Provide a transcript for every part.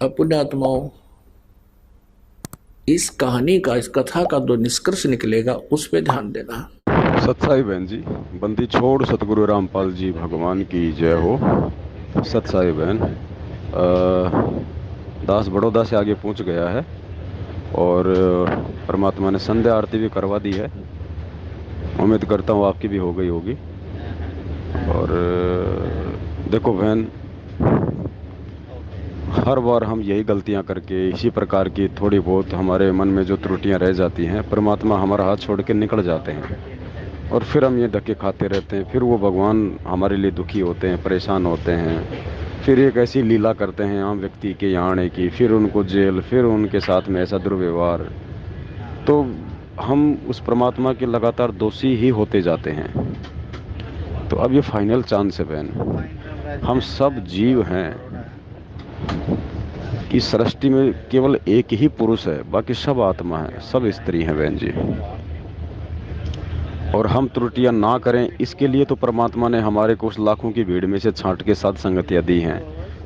अब पुण्यात्माओं, इस कहानी का, इस कथा का जो निष्कर्ष निकलेगा उस पे ध्यान देना। सत्साई बहन जी, बंदी छोड़ सतगुरु रामपाल जी भगवान की जय हो। सत्साई बहन, दास बड़ौदा से आगे पहुंच गया है और परमात्मा ने संध्या आरती भी करवा दी है। उम्मीद करता हूँ आपकी भी हो गई होगी। और देखो बहन, हर बार हम यही गलतियां करके, इसी प्रकार की थोड़ी बहुत हमारे मन में जो त्रुटियां रह जाती हैं, परमात्मा हमारा हाथ छोड़ के निकल जाते हैं और फिर हम ये धक्के खाते रहते हैं। फिर वो भगवान हमारे लिए दुखी होते हैं, परेशान होते हैं। फिर एक ऐसी लीला करते हैं आम व्यक्ति के यहाँ आने की, फिर उनको जेल, फिर उनके साथ में ऐसा दुर्व्यवहार। तो हम उस परमात्मा के लगातार दोषी ही होते जाते हैं। तो अब ये फाइनल चांस है बहन, हम सब जीव हैं। इस सृष्टि में केवल एक ही पुरुष है, बाकी सब आत्मा है, सब स्त्री हैं बहन जी। और हम त्रुटियां ना करें, इसके लिए तो परमात्मा ने हमारे को उस लाखों की भीड़ में से छांट के साथ संगतियां दी हैं,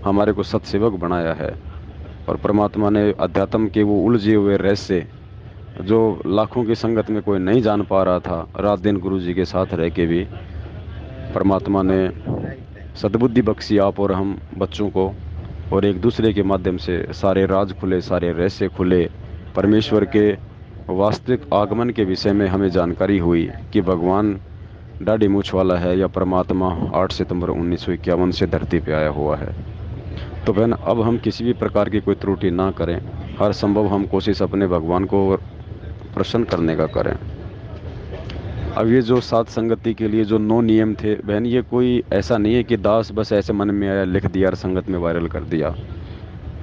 हमारे को सत्सेवक बनाया है। और परमात्मा ने अध्यात्म के वो उलझे हुए रहस्य, जो लाखों की संगत में कोई नहीं जान पा रहा था, रात दिन गुरु जी के साथ रह के भी परमात्मा ने सद्बुद्धि बख्शी आप और हम बच्चों को। और एक दूसरे के माध्यम से सारे राज खुले, सारे रहस्य खुले। परमेश्वर के वास्तविक आगमन के विषय में हमें जानकारी हुई कि भगवान दाढ़ी मूछ वाला है या परमात्मा 8 सितंबर 1951 से धरती पे आया हुआ है। तो बहन, अब हम किसी भी प्रकार की कोई त्रुटि ना करें। हर संभव हम कोशिश अपने भगवान को प्रसन्न करने का करें। अब ये जो सात संगति के लिए जो 9 नियम थे बहन, ये कोई ऐसा नहीं है कि दास बस ऐसे मन में आया लिख दिया और संगत में वायरल कर दिया।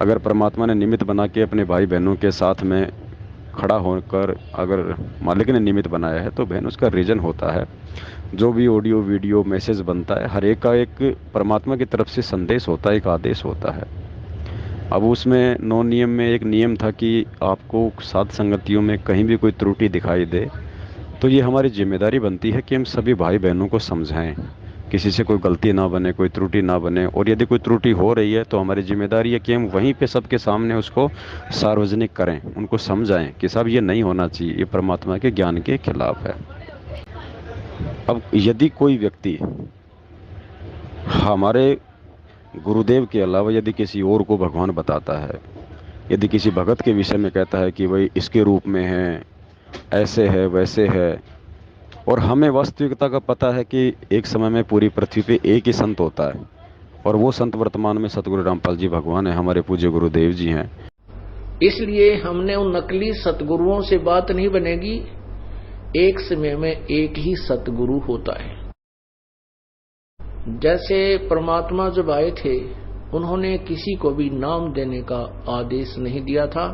अगर परमात्मा ने निमित्त बना के अपने भाई बहनों के साथ में खड़ा होकर अगर मालिक ने निमित्त बनाया है, तो बहन उसका रीजन होता है। जो भी ऑडियो वीडियो मैसेज बनता है, हर एक का एक परमात्मा की तरफ से संदेश होता है, एक आदेश होता है। अब उसमें 9 नियम में एक नियम था कि आपको सात संगतियों में कहीं भी कोई त्रुटि दिखाई दे, तो ये हमारी जिम्मेदारी बनती है कि हम सभी भाई बहनों को समझाएं, किसी से कोई गलती ना बने, कोई त्रुटि ना बने। और यदि कोई त्रुटि हो रही है तो हमारी जिम्मेदारी है कि हम वहीं पे सबके सामने उसको सार्वजनिक करें, उनको समझाएं कि साहब ये नहीं होना चाहिए, ये परमात्मा के ज्ञान के खिलाफ है। अब यदि कोई व्यक्ति हमारे गुरुदेव के अलावा यदि किसी और को भगवान बताता है, यदि किसी भगत के विषय में कहता है कि भाई इसके रूप में है, ऐसे है, वैसे है, और हमें वास्तविकता का पता है कि एक समय में पूरी पृथ्वी पे एक ही संत होता है, और वो संत वर्तमान में सतगुरु रामपाल जी भगवान है, हमारे पूज्य गुरुदेव जी हैं। इसलिए हमने उन नकली सतगुरुओं से बात नहीं बनेगी। एक समय में एक ही सतगुरु होता है। जैसे परमात्मा जब आए थे, उन्होंने किसी को भी नाम देने का आदेश नहीं दिया था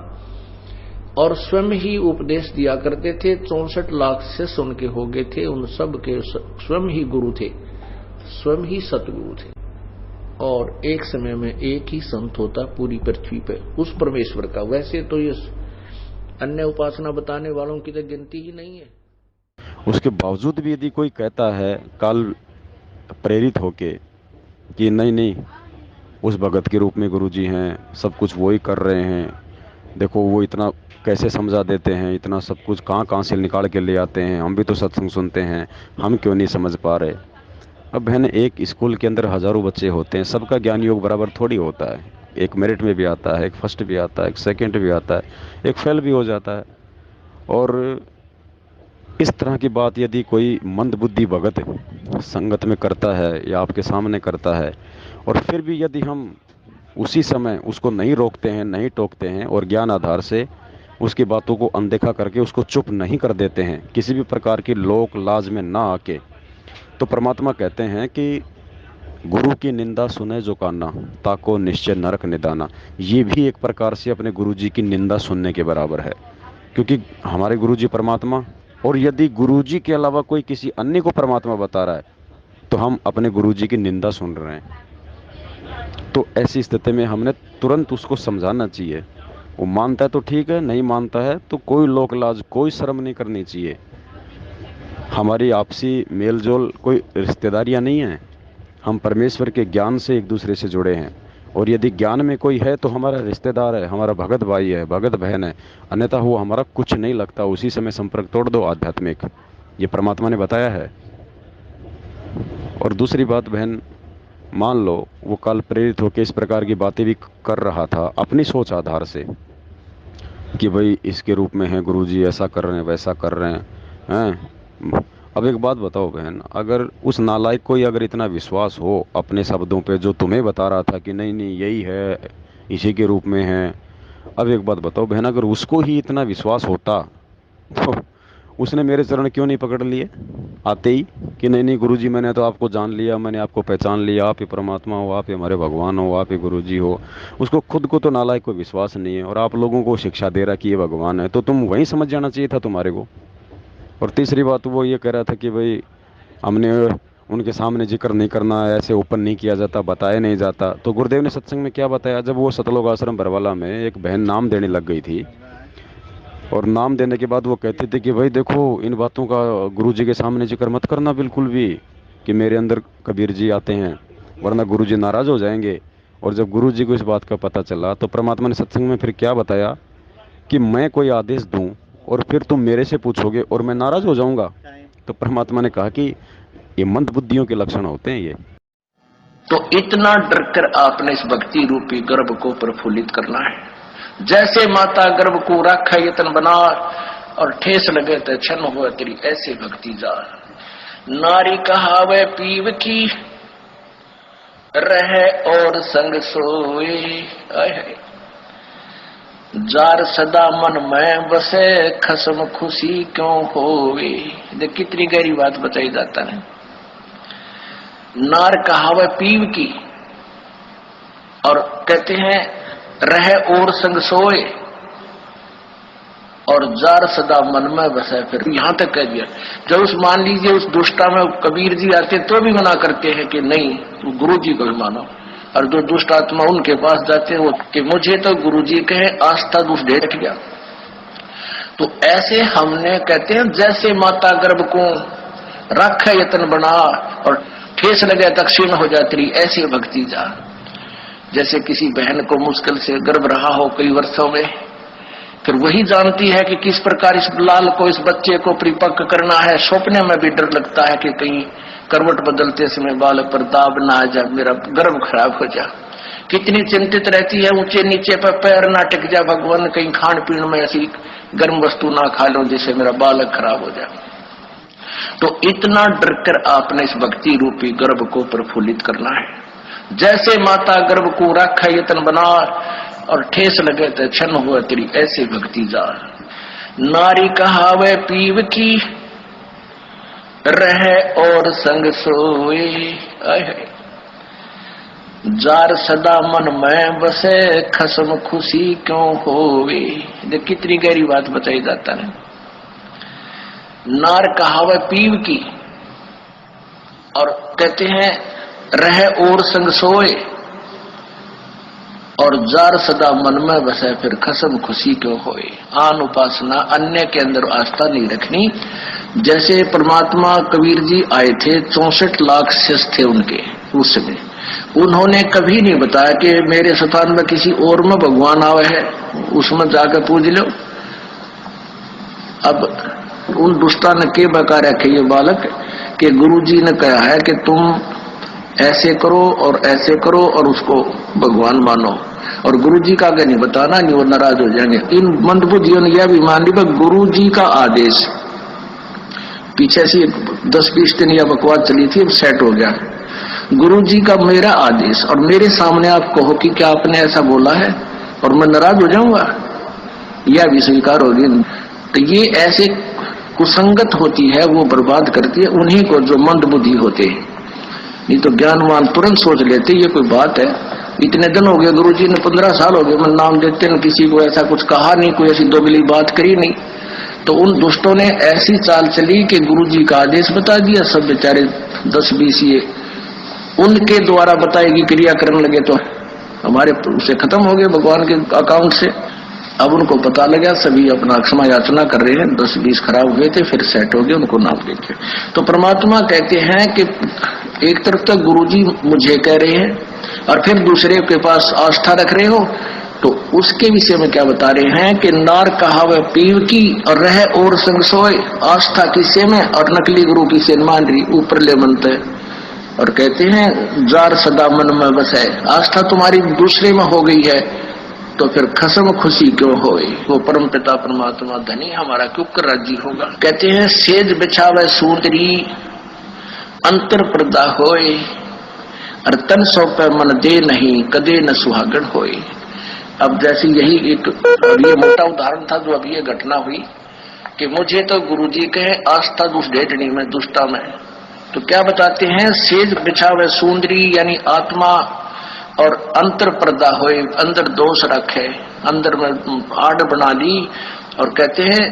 और स्वयं ही उपदेश दिया करते थे। 64 लाख शिष्य उनके हो गए थे, उन सब के स्वयं ही गुरु थे, स्वयं ही सतगुरु थे। और एक समय में एक ही संत होता पूरी पृथ्वी पे, उस परमेश्वर का। वैसे तो ये अन्य उपासना बताने वालों की तो गिनती ही नहीं है। उसके बावजूद भी यदि कोई कहता है काल प्रेरित होके कि नहीं नहीं, उस भगत के रूप में गुरु जी हैं, सब कुछ वो ही कर रहे हैं, देखो वो इतना कैसे समझा देते हैं, इतना सब कुछ कहाँ कहाँ से निकाल के ले आते हैं, हम भी तो सत्संग सुनते हैं, हम क्यों नहीं समझ पा रहे। अब बहन, एक स्कूल के अंदर हजारों बच्चे होते हैं, सबका ज्ञान योग बराबर थोड़ी होता है। एक मेरिट में भी आता है, एक फर्स्ट भी आता है, एक सेकंड भी आता है, एक फेल भी हो जाता है। और इस तरह की बात यदि कोई मंदबुद्धि भगत संगत में करता है या आपके सामने करता है, और फिर भी यदि हम उसी समय उसको नहीं रोकते हैं, नहीं टोकते हैं, और ज्ञान आधार से उसकी बातों को अनदेखा करके उसको चुप नहीं कर देते हैं, किसी भी प्रकार की लोक लाज में ना आके, तो परमात्मा कहते हैं कि गुरु की निंदा सुने जो काना, ताको निश्चय नरक निदाना। ये भी एक प्रकार से अपने गुरु जी की निंदा सुनने के बराबर है, क्योंकि हमारे गुरु जी परमात्मा, और यदि गुरु जी के अलावा कोई किसी अन्य को परमात्मा बता रहा है, तो हम अपने गुरु जी की निंदा सुन रहे हैं। तो ऐसी स्थिति में हमने तुरंत उसको समझाना चाहिए। वो मानता है तो ठीक है, नहीं मानता है तो कोई लोक लाज, कोई शर्म नहीं करनी चाहिए। हमारी आपसी मेल जोल कोई रिश्तेदारियां नहीं हैं, हम परमेश्वर के ज्ञान से एक दूसरे से जुड़े हैं। और यदि ज्ञान में कोई है तो हमारा रिश्तेदार है, हमारा भगत भाई है, भगत बहन है, अन्यथा वो हमारा कुछ नहीं लगता। उसी समय संपर्क तोड़ दो आध्यात्मिक, ये परमात्मा ने बताया है। और दूसरी बात बहन, मान लो वो कल प्रेरित होकर इस प्रकार की बातें भी कर रहा था अपनी सोच आधार से कि भाई इसके रूप में है गुरुजी, ऐसा कर रहे हैं वैसा कर रहे हैं। अब एक बात बताओ बहन, अगर उस नालायक को ही अगर इतना विश्वास हो अपने शब्दों पे, जो तुम्हें बता रहा था कि नहीं नहीं यही है, इसी के रूप में है, अब एक बात बताओ बहन, अगर उसको ही इतना विश्वास होता तो उसने मेरे चरण क्यों नहीं पकड़ लिए आते ही कि नहीं नहीं गुरुजी मैंने तो आपको जान लिया, मैंने आपको पहचान लिया, आप ही परमात्मा हो, आप ही हमारे भगवान हो, आप ही गुरुजी हो। उसको खुद को तो नालायक को विश्वास नहीं है और आप लोगों को शिक्षा दे रहा कि ये भगवान है, तो तुम वहीं समझ जाना चाहिए था तुम्हारे को। और तीसरी बात वो ये कह रहा था कि भाई हमने उनके सामने जिक्र नहीं करना, ऐसे ओपन नहीं किया जाता, बताया नहीं जाता। तो गुरुदेव ने सत्संग में क्या बताया, जब वो सतलोक आश्रम बरवाला में एक बहन नाम देने लग गई थी और नाम देने के बाद वो कहते थे कि भाई देखो इन बातों का गुरुजी के सामने जिक्र मत करना बिल्कुल भी, कि मेरे अंदर कबीर जी आते हैं वरना गुरुजी नाराज हो जाएंगे। और जब गुरुजी को इस बात का पता चला तो परमात्मा ने सत्संग में फिर क्या बताया कि मैं कोई आदेश दूं और फिर तुम मेरे से पूछोगे और मैं नाराज हो जाऊंगा। तो परमात्मा ने कहा कि ये मंद बुद्धियों के लक्षण होते हैं ये। तो इतना डर कर आपने इस भक्ति रूपी गर्भ को प्रफुल्लित करना है। जैसे माता गर्भ को राखा यतन बना और ठेस लगे तो क्षण हुआ तेरी ऐसे भक्ति जा। नारी कहावे पीव की रहे और संग सोए, जार सदा मन में बसे खसम खुशी क्यों होवे। देख कितनी गहरी बात बताई जाता है। नार कहावे पीव की, और कहते हैं रहे और संग सोए, और जार सदा मन में बसे। फिर यहां तक कह दिया, जब उस मान लीजिए उस दुष्टा में कबीर जी आते तो भी मना करते हैं कि नहीं गुरु जी को भी मानो, और जो दुष्ट आत्मा उनके पास जाते हैं वो कि मुझे तो गुरु जी कहे आस्था दुष्ट ढेर गया। तो ऐसे हमने कहते हैं जैसे माता गर्भ को रख यतन बना और ठेस लगे तक क्षीण हो जाती रही, ऐसी भक्ति जा। जैसे किसी बहन को मुश्किल से गर्भ रहा हो कई वर्षों में, फिर वही जानती है कि किस प्रकार इस लाल को, इस बच्चे को परिपक्व करना है। सपने में भी डर लगता है कि कहीं करवट बदलते समय बालक पर दाब ना आ जाए, मेरा गर्भ खराब हो जाए। कितनी चिंतित रहती है, ऊंचे नीचे पर पैर ना टिक जाए, भगवान कहीं खान पीन में ऐसी गर्म वस्तु ना खा लो जिससे मेरा बालक खराब हो जाए। तो इतना डर कर आपने इस भक्ति रूपी गर्भ को प्रफुल्लित करना है। जैसे माता गर्भ को राखा यतन बना और ठेस लगे तो क्षण हुआ तेरी ऐसे भक्ति जा। नारी कहावे पीव की रहे और संग सोए, जार सदा मन में बसे खसम खुशी क्यों होवे। देख कितनी गहरी बात बताई जाता है। नार कहावे पीव की, और कहते हैं रहे और संग सोए, और जार सदा मन में बसे फिर खसम खुशी क्यों होए। आन उपासना, अन्य के अंदर आस्था नहीं रखनी। जैसे परमात्मा कबीर जी आए थे, 64 लाख शिष्य थे उनके उस समय, उन्होंने कभी नहीं बताया कि मेरे स्थान में किसी और में भगवान आवे है, उसमें जाकर पूज लो। अब उन दुष्टा ने के बका रखे ये बालक कि गुरुजी ने कहा है कि तुम ऐसे करो और ऐसे करो और उसको भगवान मानो, और गुरुजी का आगे नहीं बताना, नहीं वो नाराज हो जाएंगे। इन मंदबुद्धियों ने यह भी मान ली गुरुजी का आदेश, पीछे से 10-20 दिन यह बकवास चली थी, अब सेट हो गया। गुरुजी का मेरा आदेश और मेरे सामने आप कहो कि क्या आपने ऐसा बोला है और मैं नाराज हो जाऊंगा, यह भी स्वीकार होगी। तो ये ऐसे कुसंगत होती है, वो बर्बाद करती है उन्हीं को जो मंद बुद्धि होते हैं। नहीं तो ज्ञानवान तुरंत सोच लेते ये कोई बात है, इतने दिन हो गए गुरुजी ने 15 साल हो गए मैं नाम देते न, किसी को ऐसा कुछ कहा नहीं, कोई ऐसी दोगली बात करी नहीं। तो उन दुष्टों ने ऐसी चाल चली कि गुरुजी का आदेश बता दिया, सब बेचारे 10-20 ये उनके द्वारा बताएगी क्रिया करने लगे, तो हमारे उसे खत्म हो गए भगवान के अकाउंट से। अब उनको पता लगा, सभी अपना क्षमा याचना कर रहे हैं, 10-20 खराब हुए थे फिर सेट हो गए, उनको नाम देते। तो परमात्मा कहते हैं कि एक तरफ तो गुरुजी मुझे कह रहे हैं, और फिर दूसरे के पास आस्था रख रहे हो, तो उसके विषय में क्या बता रहे हैं कि नार कहावे पीव की और रहे और संग सोए, आस्था किसे में और नकली गुरु की सेन मान रही ऊपर ले मनते। और कहते हैं जार सदा मन में बसे, आस्था तुम्हारी दूसरे में हो गई है तो फिर खसम खुशी क्यों होए, वो परम पिता परमात्मा धनी हमारा क्यों कर राजी होगा। कहते हैं सेज बिछावे सूंदरी अंतर पर्दा होए, और तन सौंपे मन दे नहीं कदे न सुहागण होए। अब जैसे यही एक ये मोटा उदाहरण था जो अभी ये घटना हुई कि मुझे तो गुरुजी कहे आस्था दुष्ट ढेटनी में दुष्टा में, तो क्या बताते हैं सेज बिछावे सुंदरी यानी आत्मा और अंतर पर्दा होए, अंदर दोष रखे, अंदर में आड़ बना ली। और कहते हैं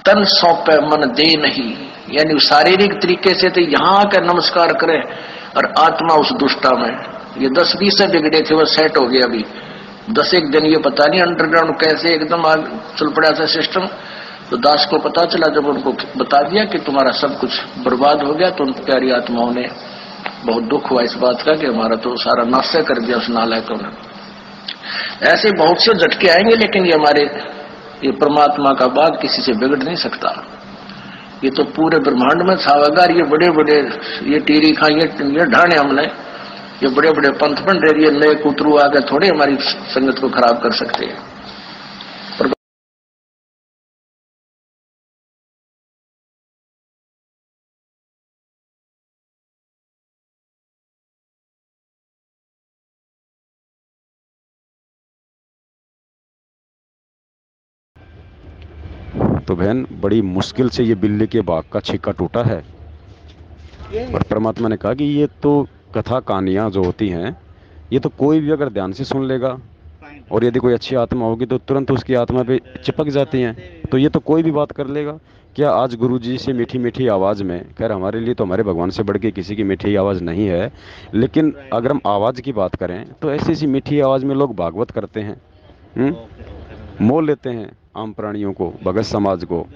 तन सौंपे मन दे नहीं, यानी शारीरिक तरीके से तो यहाँ आकर नमस्कार करे और आत्मा उस दुष्टा में। ये 10-20 से बिगड़े थे वो सेट हो गया अभी 10 एक दिन, ये पता नहीं अंडरग्राउंड कैसे एकदम चल पड़ा था सिस्टम। तो दास को पता चला जब उनको बता दिया कि तुम्हारा सब कुछ बर्बाद हो गया, तो उन प्यारी आत्माओं ने बहुत दुख हुआ इस बात का कि हमारा तो सारा नाश कर दिया उस नालायकों ने। ऐसे बहुत से झटके आएंगे, लेकिन ये हमारे ये परमात्मा का बाग किसी से बिगड़ नहीं सकता। ये तो पूरे ब्रह्मांड में छावेगा। ये बड़े बड़े ये टीरी खा ये ढाने हमने, ये बड़े बड़े पंथ बन रहे, ये नए कुतरू आगे थोड़े हमारी संगत को खराब कर सकते हैं। तो बहन बड़ी मुश्किल से ये बिल्ली के बाग का छिक्का टूटा है, और परमात्मा ने कहा कि ये तो कथा कहानियाँ जो होती हैं ये तो कोई भी अगर ध्यान से सुन लेगा, और यदि कोई अच्छी आत्मा होगी तो तुरंत उसकी आत्मा पे चिपक जाती हैं, तो ये तो कोई भी बात कर लेगा। क्या आज गुरुजी से मीठी मीठी आवाज़ में, खैर हमारे लिए तो हमारे भगवान से बढ़ के किसी की मीठी आवाज़ नहीं है, लेकिन अगर हम आवाज़ की बात करें तो ऐसी ऐसी मीठी आवाज़ में लोग भागवत करते हैं, मोह लेते हैं आम प्राणियों को, भगत समाज को,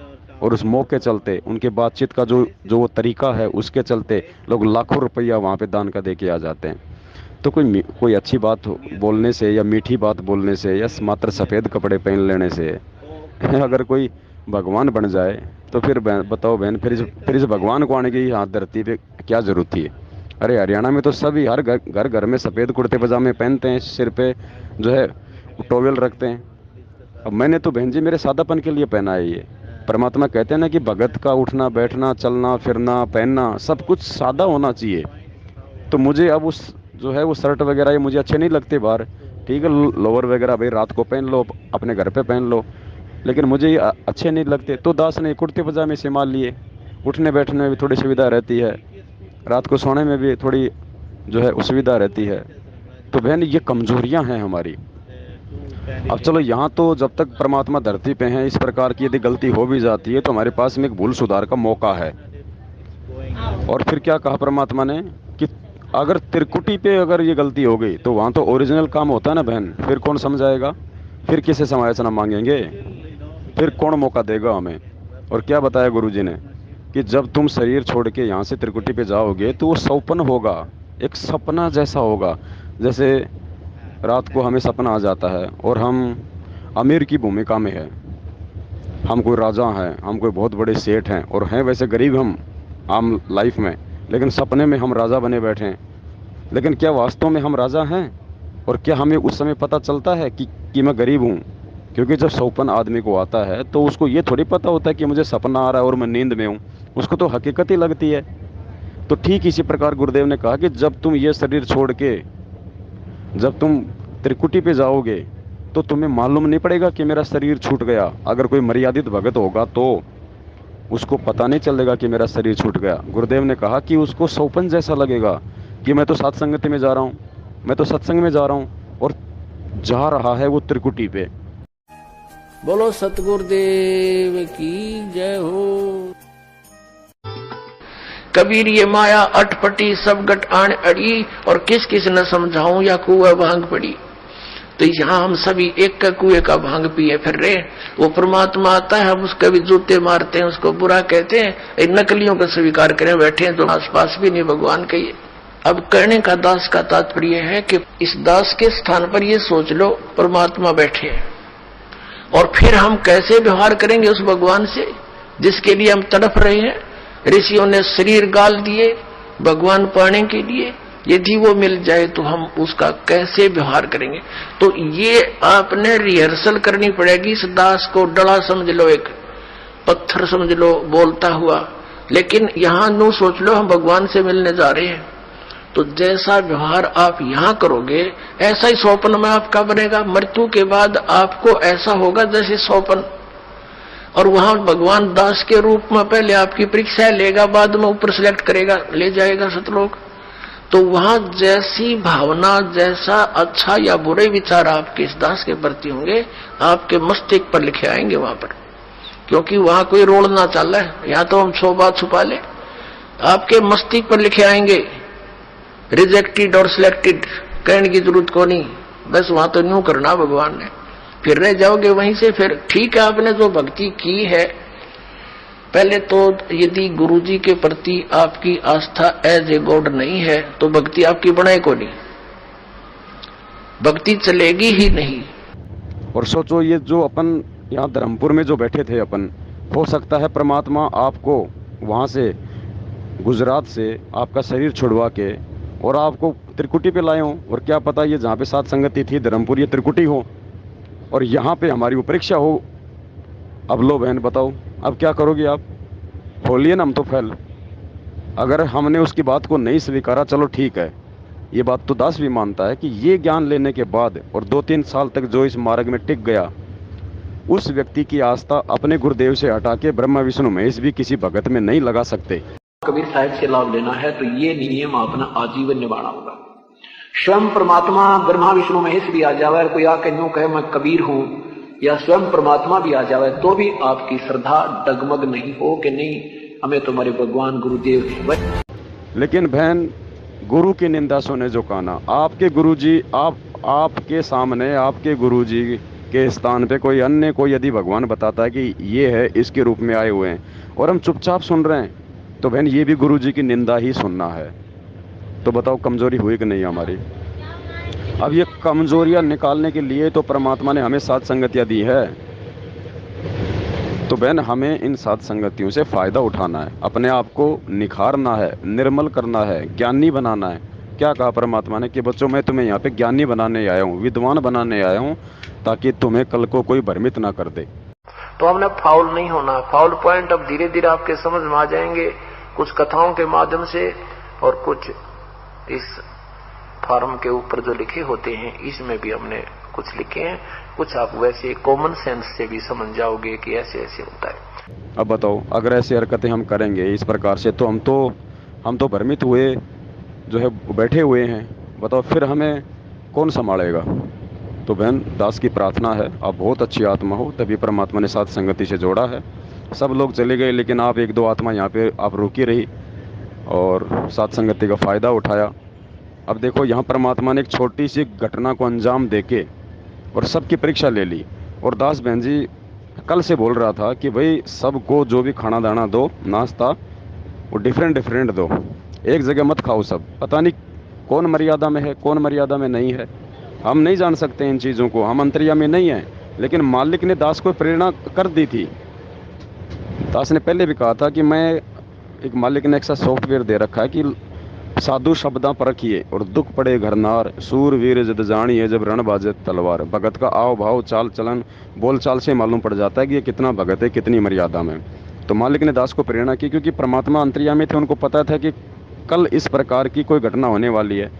और उस मोह के चलते उनके बातचीत का जो वो तरीका है उसके चलते लोग लाखों रुपया वहाँ पे दान का दे के आ जाते हैं। तो कोई अच्छी बात बोलने से या मीठी बात बोलने से या मात्र सफ़ेद कपड़े पहन लेने से अगर कोई भगवान बन जाए तो फिर बताओ बहन, फिर इस भगवान को आने की हाथ धरती पे क्या ज़रूरत थी। अरे हरियाणा में तो सभी हर घर में सफ़ेद कुर्ते पजामे पहनते हैं, सिर पे जो है टॉवेल रखते हैं। अब मैंने तो बहन जी मेरे सादापन के लिए पहना है ये। परमात्मा कहते हैं ना कि भगत का उठना बैठना चलना फिरना पहनना सब कुछ सादा होना चाहिए। तो मुझे अब उस जो है वो शर्ट वगैरह ये मुझे अच्छे नहीं लगते बाहर, ठीक है, लोअर वगैरह भाई रात को पहन लो, अपने घर पे पहन लो, लेकिन मुझे ये अच्छे नहीं लगते। तो दास ने कुर्ते पजामे से मान लिए, उठने बैठने में भी थोड़ी सुविधा रहती है, रात को सोने में भी थोड़ी जो है सुविधा रहती है। तो बहन ये कमजोरियां हैं हमारी। अब चलो यहाँ तो जब तक परमात्मा धरती पे हैं, इस प्रकार की यदि गलती हो भी जाती है तो हमारे पास में एक भूल सुधार का मौका है। और फिर क्या कहा परमात्मा ने कि अगर त्रिकुटी पे अगर ये गलती हो गई तो वहाँ तो ओरिजिनल काम होता है ना बहन, फिर कौन समझाएगा, फिर किसे समायोजन मांगेंगे, फिर कौन मौका देगा हमें। और क्या बताया गुरुजी ने कि जब तुम शरीर छोड़ के यहाँ से त्रिकुटी पे जाओगे तो वो सौपन होगा, एक सपना जैसा होगा। जैसे रात को हमें सपना आ जाता है और हम अमीर की भूमिका में है, हम कोई राजा हैं, हम कोई बहुत बड़े सेठ हैं, और हैं वैसे गरीब हम आम लाइफ में, लेकिन सपने में हम राजा बने बैठे हैं। लेकिन क्या वास्तव में हम राजा हैं? और क्या हमें उस समय पता चलता है कि मैं गरीब हूँ? क्योंकि जब सौपन आदमी को आता है तो उसको ये थोड़ी पता होता है कि मुझे सपना आ रहा है और मैं नींद में हूँ, उसको तो हकीकत ही लगती है। तो ठीक इसी प्रकार गुरुदेव ने कहा कि जब तुम ये शरीर छोड़ के जब तुम त्रिकुटी पे जाओगे तो तुम्हें मालूम नहीं पड़ेगा कि मेरा शरीर छूट गया। अगर कोई मर्यादित भगत होगा तो उसको पता नहीं चलेगा कि मेरा शरीर छूट गया। गुरुदेव ने कहा कि उसको सौपन जैसा लगेगा कि मैं तो सत्संगति में जा रहा हूँ, मैं तो सत्संग में जा रहा हूँ, और जा रहा है वो त्रिकुटी पे। बोलो सतगुरुदेव की जय हो। कबीर ये माया अटपटी सब गट आन अड़ी, और किस किस न समझाऊं या कुआ भांग पड़ी। तो यहाँ हम सभी एक का कुएं का भांग पिए फिर रहे। वो परमात्मा आता है, हम उसके भी जूते मारते हैं, उसको बुरा कहते हैं, नकलियों को स्वीकार करें बैठे हैं तो आसपास भी नहीं भगवान के। अब कहने का दास का तात्पर्य है कि इस दास के स्थान पर ये सोच लो परमात्मा बैठे हैं, और फिर हम कैसे व्यवहार करेंगे उस भगवान से जिसके लिए हम तड़प रहे हैं। ऋषियों ने शरीर गाल दिए भगवान पाने के लिए, यदि वो मिल जाए तो हम उसका कैसे व्यवहार करेंगे। तो ये आपने रिहर्सल करनी पड़ेगी। इस दास को डला समझ लो, एक पत्थर समझ लो बोलता हुआ, लेकिन यहां नू सोच लो हम भगवान से मिलने जा रहे हैं। तो जैसा व्यवहार आप यहां करोगे ऐसा ही स्वप्न में आपका बनेगा। मृत्यु के बाद आपको ऐसा होगा जैसे स्वप्न, और वहां भगवान दास के रूप में पहले आपकी परीक्षा लेगा, बाद में ऊपर सिलेक्ट करेगा, ले जाएगा सतलोक। तो वहां जैसी भावना, जैसा अच्छा या बुरे विचार आपके इस दास के प्रति होंगे, आपके मस्तिष्क पर लिखे आएंगे वहां पर, क्योंकि वहां कोई रोल ना चल है, या तो हम 100 बात छुपा ले, आपके मस्तिष्क पर लिखे आएंगे। रिजेक्टेड और सिलेक्टेड कहने की जरूरत को नहीं, बस वहां तो न्यू करना भगवान ने, फिर रह जाओगे वहीं से। फिर ठीक है, आपने जो भक्ति की है, पहले तो यदि गुरुजी के प्रति आपकी आस्था एज ए गॉड नहीं है तो भक्ति आपकी बनाए को नहीं, भक्ति चलेगी ही नहीं। और सोचो ये जो अपन यहाँ धर्मपुर में जो बैठे थे अपन, हो सकता है परमात्मा आपको वहाँ से गुजरात से आपका शरीर छुड़वा के और आपको त्रिकुटी पे लाए हों, और क्या पता ये जहाँ पे सात संगति थी धर्मपुर ये त्रिकुटी हो, और यहाँ पे हमारी वो परीक्षा हो। अब लो बहन बताओ अब क्या करोगे आप, खोलिए ना हम तो फैल। अगर हमने उसकी बात को नहीं स्वीकारा, चलो ठीक है, ये बात तो दास भी मानता है कि ये ज्ञान लेने के बाद और 2-3 साल तक जो इस मार्ग में टिक गया, उस व्यक्ति की आस्था अपने गुरुदेव से हटा के ब्रह्मा विष्णु महेश भी किसी भगत में नहीं लगा सकते। कबीर साहब से लाभ लेना है तो ये नियम अपना आजीवन निभाना होगा। स्वयं परमात्मा ब्रह्मा विष्णु महेश भी आ जावे, कोई आके यूं कहे मैं कबीर हूं, या स्वयं परमात्मा भी आ जावे, तो भी आपकी श्रद्धा डगमग नहीं हो कि नहीं हमें तुम्हारे भगवान गुरुदेव। लेकिन बहन गुरु की निंदा सुने जो काना, आपके गुरुजी आपके सामने आपके गुरुजी के स्थान पे कोई अन्य कोई यदि भगवान बताता है कि ये है इसके रूप में आए हुए हैं और हम चुपचाप सुन रहे हैं, तो बहन ये भी गुरुजी की निंदा ही सुनना है। तो बताओ कमजोरी हुई कि नहीं हमारी। अब ये कमजोरियां निकालने के लिए तो परमात्मा ने हमें सात संगतियां दी है, तो बहन हमें इन सात संगतियों से फायदा उठाना है, अपने आप को निखारना है, निर्मल करना है, ज्ञानी बनाना है। क्या कहा परमात्मा ने कि बच्चों मैं तुम्हें यहाँ पे ज्ञानी बनाने आया हूँ, विद्वान बनाने आया हूँ, ताकि तुम्हें कल को कोई भ्रमित ना कर दे। तो हमने फाउल नहीं होना। फाउल पॉइंट अब धीरे धीरे आपके समझ में आ जाएंगे, कुछ कथाओं के माध्यम से और कुछ इस फार्म के ऊपर जो लिखे होते हैं इसमें भी हमने कुछ लिखे हैं, कुछ आप वैसे कॉमन सेंस से भी समझ जाओगे कि ऐसे ऐसे होता है। अब बताओ अगर ऐसी हरकतें हम करेंगे इस प्रकार से, तो हम तो भ्रमित हुए जो है बैठे हुए हैं, बताओ फिर हमें कौन संभालेगा। तो बहन दास की प्रार्थना है आप बहुत अच्छी आत्मा हो, तभी परमात्मा ने साथ संगति से जोड़ा है। सब लोग चले गए लेकिन आप 1-2 आत्मा यहाँ पे आप रुकी रही और साथ संगति का फ़ायदा उठाया। अब देखो यहाँ परमात्मा ने एक छोटी सी घटना को अंजाम देके और सबकी परीक्षा ले ली। और दास बहन जी कल से बोल रहा था कि भाई सबको जो भी खाना दाना दो, नाश्ता, वो डिफरेंट दो, एक जगह मत खाओ सब। पता नहीं कौन मर्यादा में है कौन मर्यादा में नहीं है, हम नहीं जान सकते इन चीज़ों को, हम अंतर्यामी नहीं हैं। लेकिन मालिक ने दास को प्रेरणा कर दी थी। दास ने पहले भी कहा था कि मैं एक मालिक ने एक सा सॉफ्टवेयर दे रखा है कि साधु शब्दा परखिए और दुख पड़े घरनार, सूरवीर जद जानिए जब रण बाजे तलवार। भगत का आव भाव चाल चलन बोल चाल से मालूम पड़ जाता है कि ये कितना भगत है, कितनी मर्यादा में। तो मालिक ने दास को प्रेरणा की क्योंकि परमात्मा अंतर्यामी थे, उनको पता था कि कल इस प्रकार की कोई घटना होने वाली है।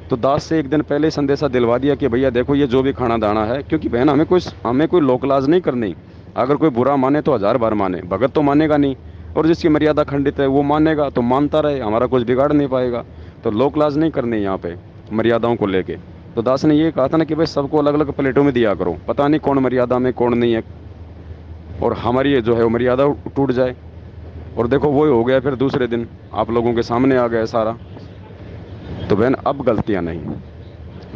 तो दास से एक दिन पहले संदेशा दिलवा दिया कि भैया देखो ये जो भी खाना दाना है, क्योंकि बहन हमें कोई लोकलाज नहीं करनी। अगर कोई बुरा माने तो 1000 बार माने, भगत तो मानेगा नहीं, और जिसकी मर्यादा खंडित है वो मानेगा तो मानता रहे, हमारा कुछ बिगाड़ नहीं पाएगा। तो लोकलाज नहीं करनी यहाँ पे मर्यादाओं को लेके। तो दास ने ये कहा था ना कि भाई सबको अलग अलग प्लेटों में दिया करो, पता नहीं कौन मर्यादा में कौन नहीं है, और हमारी जो है वो मर्यादा टूट जाए। और देखो वो हो गया, फिर दूसरे दिन आप लोगों के सामने आ गया सारा। तो बहन अब गलतियाँ नहीं,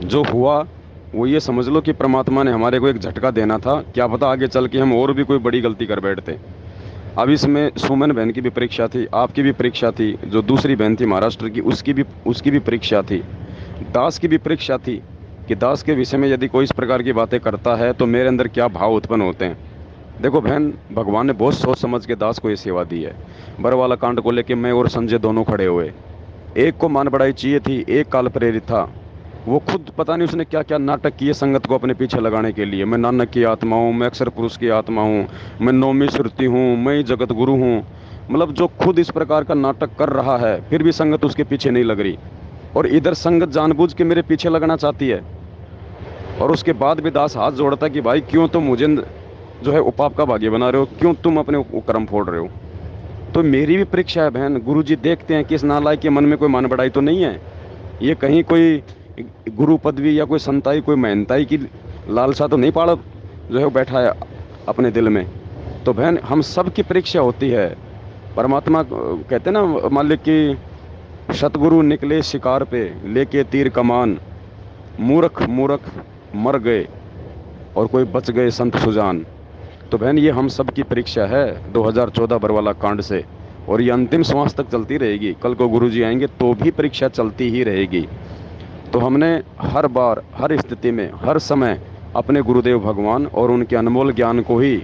जो हुआ वो ये समझ लो कि परमात्मा ने हमारे को एक झटका देना था, क्या पता आगे चल के हम और भी कोई बड़ी गलती कर बैठते। अब इसमें सुमन बहन की भी परीक्षा थी, आपकी भी परीक्षा थी, जो दूसरी बहन थी महाराष्ट्र की उसकी भी परीक्षा थी, दास की भी परीक्षा थी कि दास के विषय में यदि कोई इस प्रकार की बातें करता है तो मेरे अंदर क्या भाव उत्पन्न होते हैं। देखो बहन, भगवान ने बहुत सोच समझ के दास को ये सेवा दी है। बरवाला कांड को लेके मैं और संजय दोनों खड़े हुए, एक को मान बढ़ाई चाहिए थी, एक काल प्रेरित था। वो खुद पता नहीं उसने क्या क्या नाटक किए संगत को अपने पीछे लगाने के लिए। मैं नानक की आत्मा हूँ, मैं अक्षर पुरुष की आत्मा हूँ, मैं नौमी श्रुति हूँ, मैं ही जगत गुरु हूँ। मतलब जो खुद इस प्रकार का नाटक कर रहा है, फिर भी संगत उसके पीछे नहीं लग रही, और इधर संगत जानबूझ के मेरे पीछे लगना चाहती है। और उसके बाद भी दास हाथ जोड़ता कि भाई क्यों तुम मुझे जो है उपाप का भागी बना रहे हो, क्यों तुम अपने कर्म फोड़ रहे हो। तो मेरी भी परीक्षा है बहन। गुरुजी देखते हैं कि इस नालायक के मन में कोई मान बढ़ाई तो नहीं है, ये कहीं कोई गुरु पदवी या कोई संताई, कोई महंताई की लालसा तो नहीं पाड़ जो है बैठा है अपने दिल में। तो बहन, हम सब की परीक्षा होती है। परमात्मा कहते हैं ना मालिक की, सतगुरु निकले शिकार पे लेके तीर कमान, मूर्ख मूर्ख मर गए और कोई बच गए संत सुजान। तो बहन, ये हम सब की परीक्षा है 2014 बरवाला कांड से, और ये अंतिम श्वास तक चलती रहेगी। कल को गुरुजी आएंगे तो भी परीक्षा चलती ही रहेगी। तो हमने हर बार, हर स्थिति में, हर समय अपने गुरुदेव भगवान और उनके अनमोल ज्ञान को ही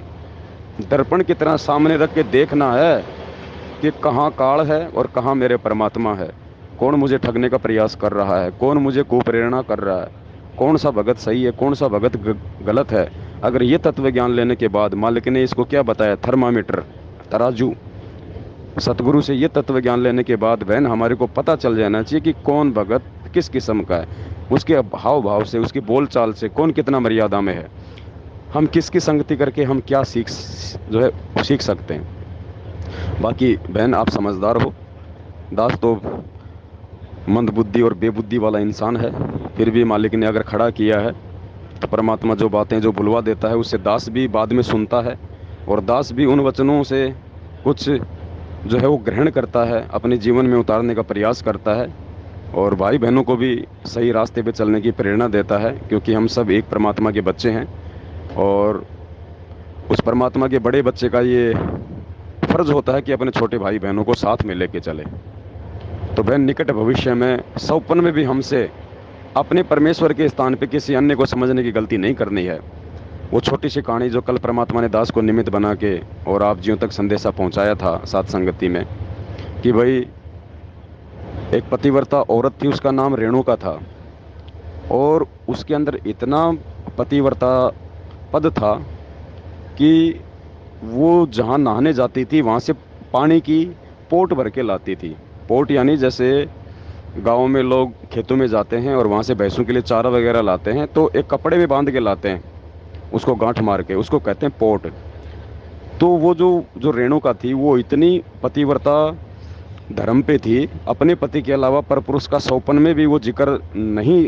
दर्पण की तरह सामने रख के देखना है कि कहाँ काल है और कहाँ मेरे परमात्मा है, कौन मुझे ठगने का प्रयास कर रहा है, कौन मुझे कुप्रेरणा कर रहा है, कौन सा भगत सही है, कौन सा भगत गलत है। अगर ये तत्व ज्ञान लेने के बाद, मालिक ने इसको क्या बताया, थर्मामीटर, तराजू, सतगुरु से ये तत्व ज्ञान लेने के बाद बहन हमारे को पता चल जाना चाहिए कि कौन भगत किस किस्म का है, उसके हाव भाव से, उसकी बोलचाल से कौन कितना मर्यादा में है, हम किसकी संगति करके हम क्या सीख सकते हैं। बाकी बहन, आप समझदार हो, दास तो मंदबुद्धि और बेबुद्धि वाला इंसान है, फिर भी मालिक ने अगर खड़ा किया है तो परमात्मा जो बातें जो बुलवा देता है उससे दास भी बाद में सुनता है, और दास भी उन वचनों से कुछ जो है वो ग्रहण करता है, अपने जीवन में उतारने का प्रयास करता है, और भाई बहनों को भी सही रास्ते पे चलने की प्रेरणा देता है। क्योंकि हम सब एक परमात्मा के बच्चे हैं, और उस परमात्मा के बड़े बच्चे का ये फर्ज होता है कि अपने छोटे भाई बहनों को साथ में लेके चले। तो बहन, निकट भविष्य में सौपन में भी हमसे अपने परमेश्वर के स्थान पे किसी अन्य को समझने की गलती नहीं करनी है। वो छोटी सी कहानी जो कल परमात्मा ने दास को निमित्त बना के और आप जियों तक संदेशा पहुंचाया था साथ संगति में, कि भाई एक पतिव्रता औरत थी, उसका नाम रेणुका था, और उसके अंदर इतना पतिव्रता पद था कि वो जहाँ नहाने जाती थी वहाँ से पानी की पोट भर के लाती थी। पोट यानी जैसे गाँव में लोग खेतों में जाते हैं और वहाँ से भैंसों के लिए चारा वगैरह लाते हैं, तो एक कपड़े में बांध के लाते हैं, उसको गांठ मार के, उसको कहते हैं पोट। तो वो जो रेणुका थी, वो इतनी पतिव्रता धर्म पे थी, अपने पति के अलावा परपुरुष का सौपन में भी वो जिक्र नहीं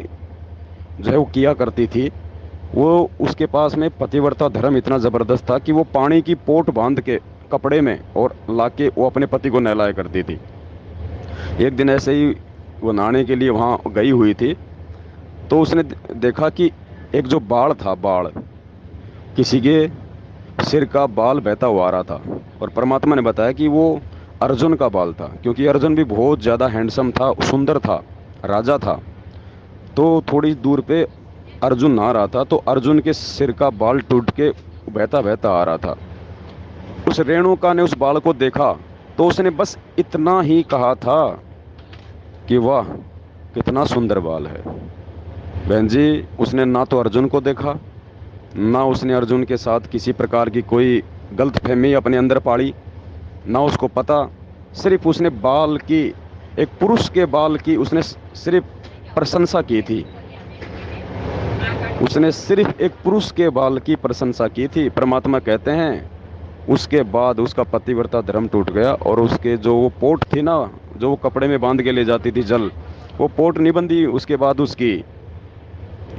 जो है वो किया करती थी। वो उसके पास में पतिव्रता धर्म इतना ज़बरदस्त था कि वो पानी की पोट बांध के कपड़े में और लाके वो अपने पति को नहलाया करती थी। एक दिन ऐसे ही वो नहाने के लिए वहाँ गई हुई थी, तो उसने देखा कि एक जो बाल था, बाल किसी के सिर का बाल बहता हुआ आ रहा था, और परमात्मा ने बताया कि वो अर्जुन का बाल था, क्योंकि अर्जुन भी बहुत ज़्यादा हैंडसम था, सुंदर था, राजा था। तो थोड़ी दूर पे अर्जुन नहा रहा था, तो अर्जुन के सिर का बाल टूट के बहता बहता आ रहा था। उस रेणुका ने उस बाल को देखा तो उसने बस इतना ही कहा था कि वाह कितना सुंदर बाल है। बहन जी, उसने ना तो अर्जुन को देखा, ना उसने अर्जुन के साथ किसी प्रकार की कोई गलतफहमी अपने अंदर पाड़ी, ना उसको पता, सिर्फ उसने बाल की, एक पुरुष के बाल की उसने सिर्फ प्रशंसा की थी। उसने सिर्फ एक पुरुष के बाल की प्रशंसा की थी। परमात्मा कहते हैं उसके बाद उसका पतिव्रता धर्म टूट गया, और उसके जो वो पोट थी ना, जो वो कपड़े में बांध के ले जाती थी जल, वो पोट नहीं बंधी उसके बाद उसकी।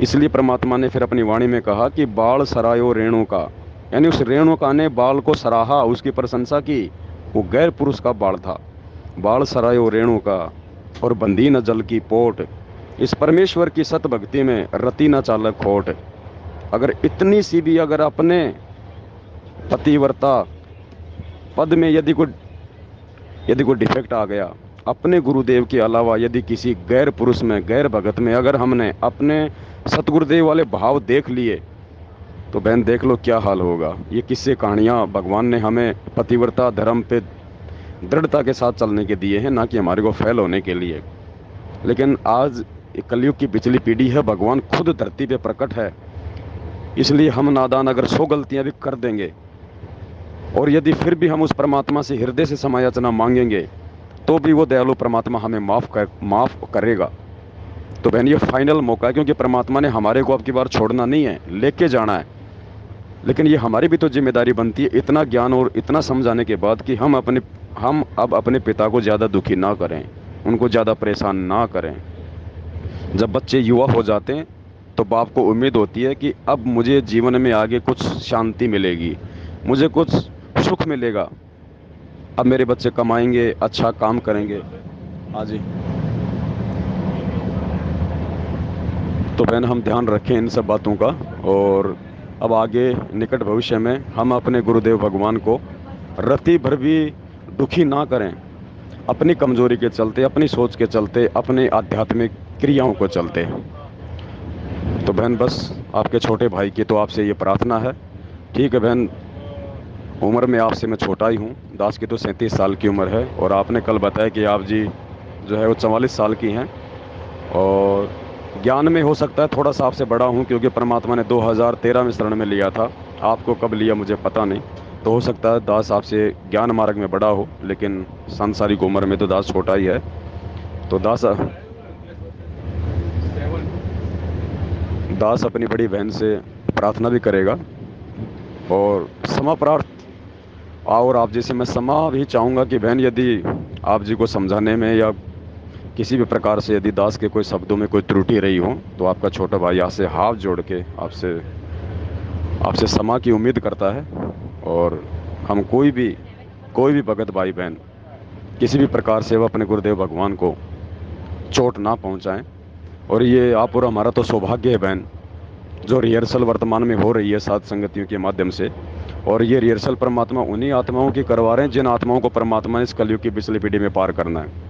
इसलिए परमात्मा ने फिर अपनी वाणी में कहा कि बाल सरायो रेणुका, यानी उस रेणुका ने बाल को सराहा, उसकी प्रशंसा की। वो गैर पुरुष का बाल था। बाल सरायो रेणुका और बंदी न जल की पोट, इस परमेश्वर की सत भक्ति में रति न चालक खोट। अगर इतनी सी भी अगर अपने पतिव्रता पद में यदि कोई डिफेक्ट आ गया, अपने गुरुदेव के अलावा यदि किसी गैर पुरुष में, गैर भगत में अगर हमने अपने सतगुरुदेव वाले भाव देख लिए, तो बहन देख लो क्या हाल होगा। ये किस्से कहानियाँ भगवान ने हमें पतिव्रता धर्म पे दृढ़ता के साथ चलने के दिए हैं, ना कि हमारे को फेल होने के लिए। लेकिन आज कलयुग की पिछली पीढ़ी है, भगवान खुद धरती पे प्रकट है, इसलिए हम नादान अगर 100 गलतियां भी कर देंगे और यदि फिर भी हम उस परमात्मा से हृदय से क्षमायाचना मांगेंगे, तो भी वो दयालु परमात्मा हमें माफ़ करेगा। तो बहन ये फाइनल मौका है, क्योंकि परमात्मा ने हमारे को अब की बार छोड़ना नहीं है, लेके जाना है। लेकिन ये हमारी भी तो जिम्मेदारी बनती है, इतना ज्ञान और इतना समझाने के बाद, कि हम अब अपने पिता को ज़्यादा दुखी ना करें, उनको ज़्यादा परेशान ना करें। जब बच्चे युवा हो जाते हैं तो बाप को उम्मीद होती है कि अब मुझे जीवन में आगे कुछ शांति मिलेगी, मुझे कुछ सुख मिलेगा, अब मेरे बच्चे कमाएंगे, अच्छा काम करेंगे। हाँ जी। तो बहन हम ध्यान रखें इन सब बातों का, और अब आगे निकट भविष्य में हम अपने गुरुदेव भगवान को रत्ती भर भी दुखी ना करें, अपनी कमजोरी के चलते, अपनी सोच के चलते, अपने आध्यात्मिक क्रियाओं को चलते। तो बहन बस आपके छोटे भाई की तो आपसे ये प्रार्थना है। ठीक है बहन, उम्र में आपसे मैं छोटा ही हूँ, दास की तो 37 साल की उम्र है, और आपने कल बताया कि आप जी जो है वो 44 साल की हैं, और ज्ञान में हो सकता है थोड़ा सा आपसे बड़ा हूँ, क्योंकि परमात्मा ने 2013 में शरण में लिया था, आपको कब लिया मुझे पता नहीं। तो हो सकता है दास आपसे ज्ञान मार्ग में बड़ा हो, लेकिन सांसारिक उम्र में तो दास छोटा ही है। तो दास अपनी बड़ी बहन से प्रार्थना भी करेगा, और क्षमा प्रार्थ, और आप जैसे मैं क्षमा भी चाहूँगा कि बहन यदि आप जी को समझाने में या किसी भी प्रकार से यदि दास के कोई शब्दों में कोई त्रुटि रही हो, तो आपका छोटा भाई आपसे हाथ जोड़ के आपसे क्षमा की उम्मीद करता है। और हम कोई भी भगत भाई बहन किसी भी प्रकार से वो अपने गुरुदेव भगवान को चोट ना पहुंचाएं। और ये आप और हमारा तो सौभाग्य है बहन, जो रिहर्सल वर्तमान में हो रही है सात संगतियों के माध्यम से, और ये रिहर्सल परमात्मा उन्हीं आत्माओं की करवा रहे हैं जिन आत्माओं को परमात्मा ने इस कलयुग की पिछली पीढ़ी में पार करना है।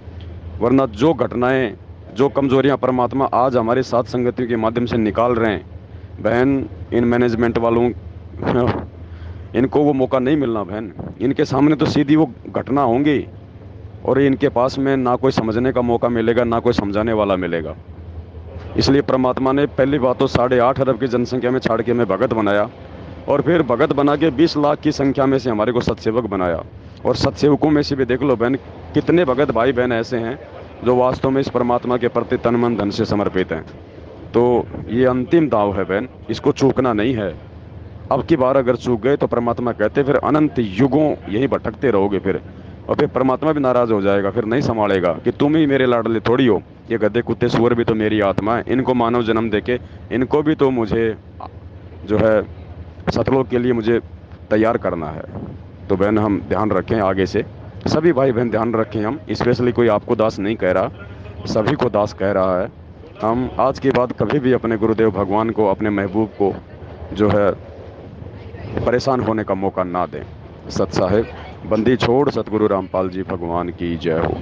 वरना जो घटनाएं, जो कमजोरियां परमात्मा आज हमारे सात संगतियों के माध्यम से निकाल रहे हैं बहन, इन मैनेजमेंट वालों इनको वो मौका नहीं मिलना बहन। इनके सामने तो सीधी वो घटना होंगी, और इनके पास में ना कोई समझने का मौका मिलेगा, ना कोई समझाने वाला मिलेगा। इसलिए परमात्मा ने पहली बात तो 8.5 अरब की जनसंख्या में छाड़ के हमें भगत बनाया, और फिर भगत बना के 20 लाख की संख्या में से हमारे को सत्सेवक बनाया। और सत्सेवकों में से भी देख लो बहन, कितने भगत भाई बहन ऐसे हैं जो वास्तव में इस परमात्मा के प्रति तन मन धन से समर्पित हैं। तो ये अंतिम दाव है बहन, इसको चूकना नहीं है। अब की बार अगर चूक गए तो परमात्मा कहते फिर अनंत युगों यही भटकते रहोगे फिर, और फिर परमात्मा भी नाराज हो जाएगा, फिर नहीं संभालेगा कि तुम ही मेरे लाडले थोड़ी हो, ये गधे कुत्ते सुअर भी तो मेरी आत्मा है, इनको मानव जन्म देके इनको भी तो मुझे जो है सतलोक के लिए मुझे तैयार करना है। तो बहन हम ध्यान रखें, आगे से सभी भाई बहन ध्यान रखें। हम स्पेशली कोई आपको दास नहीं कह रहा, सभी को दास कह रहा है। हम आज के बाद कभी भी अपने गुरुदेव भगवान को, अपने महबूब को जो है परेशान होने का मौका ना दें। सत साहिब बंदी छोड़ सतगुरु रामपाल जी भगवान की जय हो।